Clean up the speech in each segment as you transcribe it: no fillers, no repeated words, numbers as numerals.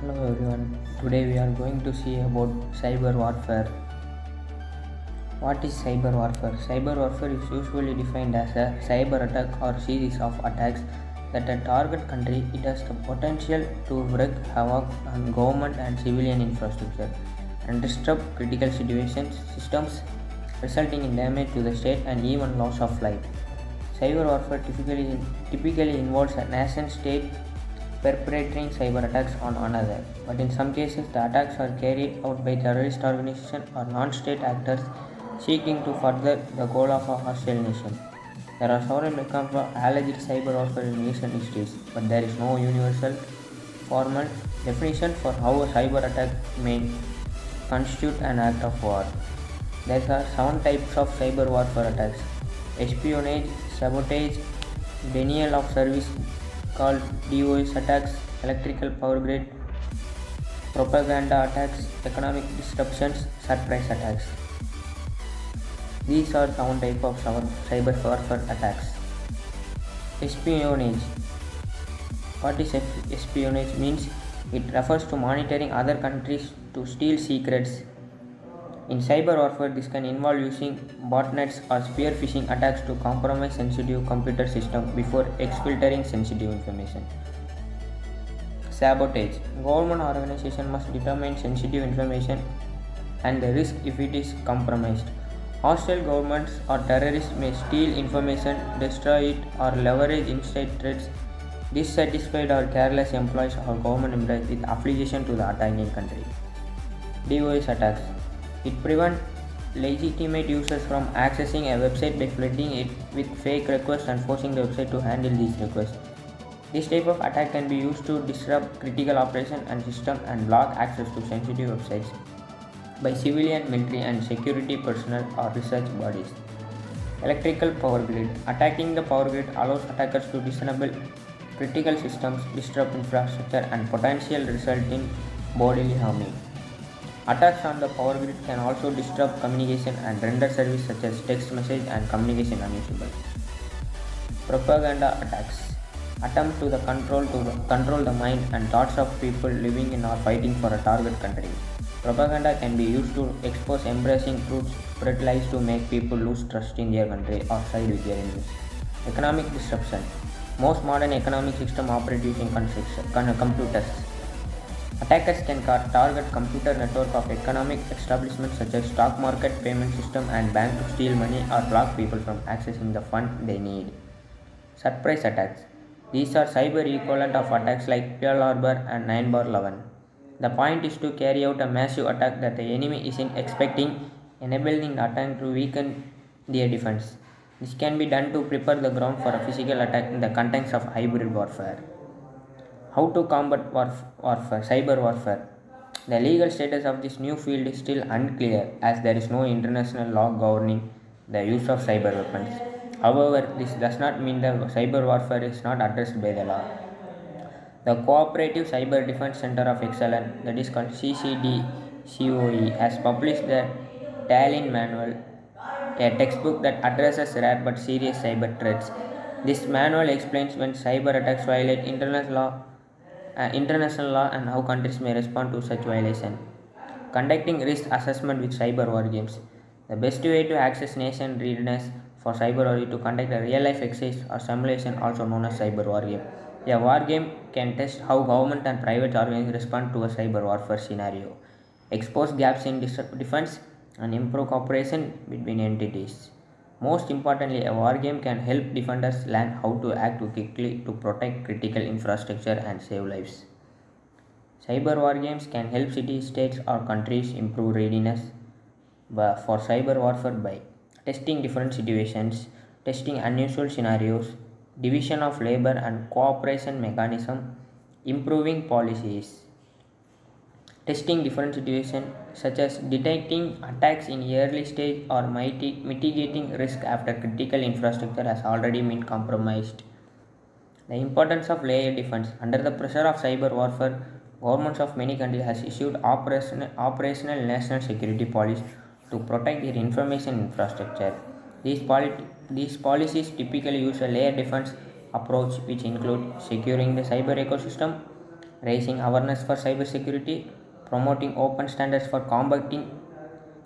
Hello everyone. Today we are going to see about cyber warfare. What is cyber warfare? Cyber warfare is usually defined as a cyber attack or series of attacks that a target country. It has the potential to wreak havoc on government and civilian infrastructure and disrupt critical systems, resulting in damage to the state and even loss of life. Cyber warfare typically involves a nation state perpetrating cyber attacks on another, but in some cases the attacks are carried out by terrorist organizations or non-state actors seeking to further the goal of a hostile nation. There are several examples of alleged cyber warfare in recent histories, but there is no universal formal definition for how a cyber attack may constitute an act of war. There are seven types of cyber warfare attacks: espionage, sabotage, denial of service called DOS attacks, electrical power grid, propaganda attacks, economic disruptions, surprise attacks. These are seven types of cyber warfare attacks. Espionage. What is espionage means? It refers to monitoring other countries to steal secrets. In cyber warfare, this can involve using botnets or spear phishing attacks to compromise sensitive computer systems before exfiltrating sensitive information. Sabotage. Government organization must determine sensitive information and the risk if it is compromised. Hostile governments or terrorists may steal information, destroy it, or leverage inside threats. Dissatisfied or careless employees or government employees with affiliation to the attacking country. DOS attacks. It prevents legitimate users from accessing a website by flooding it with fake requests and forcing the website to handle these requests. This type of attack can be used to disrupt critical operations and systems and block access to sensitive websites by civilian, military, and security personnel or research bodies. Electrical power grid. Attacking the power grid allows attackers to disable critical systems, disrupt infrastructure, and potentially result in bodily harm. Attacks on the power grid can also disrupt communication and render service such as text message and communication unusable. Propaganda attacks. Attempt to control the mind and thoughts of people living in or fighting for a target country. Propaganda can be used to expose embracing truths, spread lies to make people lose trust in their country or side with their enemies. Economic disruption. Most modern economic systems operate using computers. Attackers can target computer network of economic establishments such as stock market, payment system, and bank to steal money or block people from accessing the fund they need. Surprise attacks. These are cyber equivalent of attacks like Pearl Harbor and 9/11. The point is to carry out a massive attack that the enemy isn't expecting, enabling the attack to weaken their defense. This can be done to prepare the ground for a physical attack in the context of hybrid warfare. How to combat cyber warfare? The legal status of this new field is still unclear as there is no international law governing the use of cyber weapons. However, this does not mean that cyber warfare is not addressed by the law. The Cooperative Cyber Defense Center of Excellence, that is called CCDCOE, has published the Tallinn Manual, a textbook that addresses rare but serious cyber threats. This manual explains when cyber attacks violate international law and how countries may respond to such violation. Conducting risk assessment with cyber war games. The best way to access nation readiness for cyber war is to conduct a real-life exercise or simulation, also known as cyber war game. A war game can test how government and private organizations respond to a cyber warfare scenario, expose gaps in defense, and improve cooperation between entities. Most importantly, a war game can help defenders learn how to act quickly to protect critical infrastructure and save lives. Cyber war games can help cities, states, or countries improve readiness for cyber warfare by testing different situations, testing unusual scenarios, division of labor and cooperation mechanism, improving policies. Testing different situations such as detecting attacks in early stage or mitigating risk after critical infrastructure has already been compromised. The importance of layered defense. Under the pressure of cyber warfare, governments of many countries has issued operational national security policies to protect their information infrastructure. These policies typically use a layered defense approach which include securing the cyber ecosystem, raising awareness for cybersecurity, promoting open standards for combating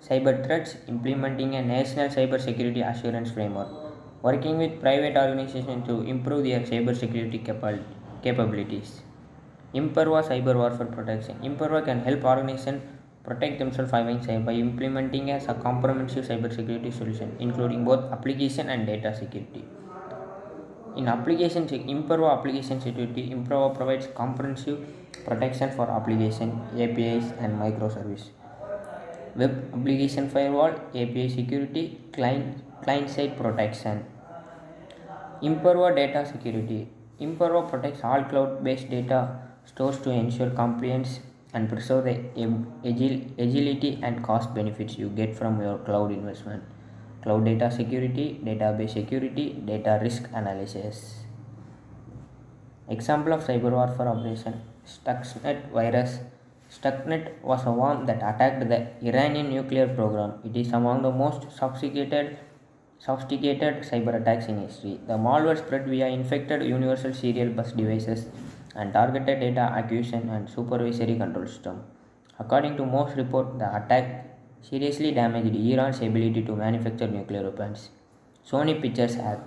cyber threats, implementing a national cybersecurity assurance framework, working with private organizations to improve their cybersecurity capabilities. Imperva Cyber Warfare Protection. Imperva can help organizations protect themselves by implementing a comprehensive cybersecurity solution, including both application and data security. In Imperva application security, Imperva provides comprehensive protection for application, APIs, and microservice. Web application firewall, API security, client-side protection. Imperva data security. Imperva protects all cloud-based data stores to ensure compliance and preserve the agility and cost benefits you get from your cloud investment. Cloud data security, database security, data risk analysis. Example of cyber warfare operation: Stuxnet virus. Stuxnet was a worm that attacked the Iranian nuclear program. It is among the most sophisticated cyber attacks in history. The malware spread via infected universal serial bus devices and targeted data acquisition and supervisory control system. According to most reports, the attack seriously damaged Iran's ability to manufacture nuclear weapons. Sony Pictures hack.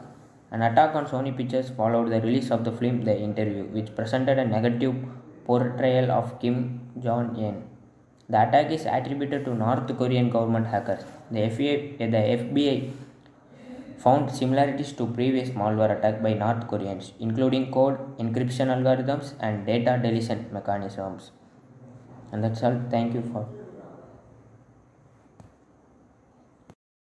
An attack on Sony Pictures followed the release of the film The Interview, which presented a negative portrayal of Kim Jong-un. The attack is attributed to North Korean government hackers. The FBI found similarities to previous malware attacks by North Koreans, including code encryption algorithms and data deletion mechanisms. And that's all. Thank you for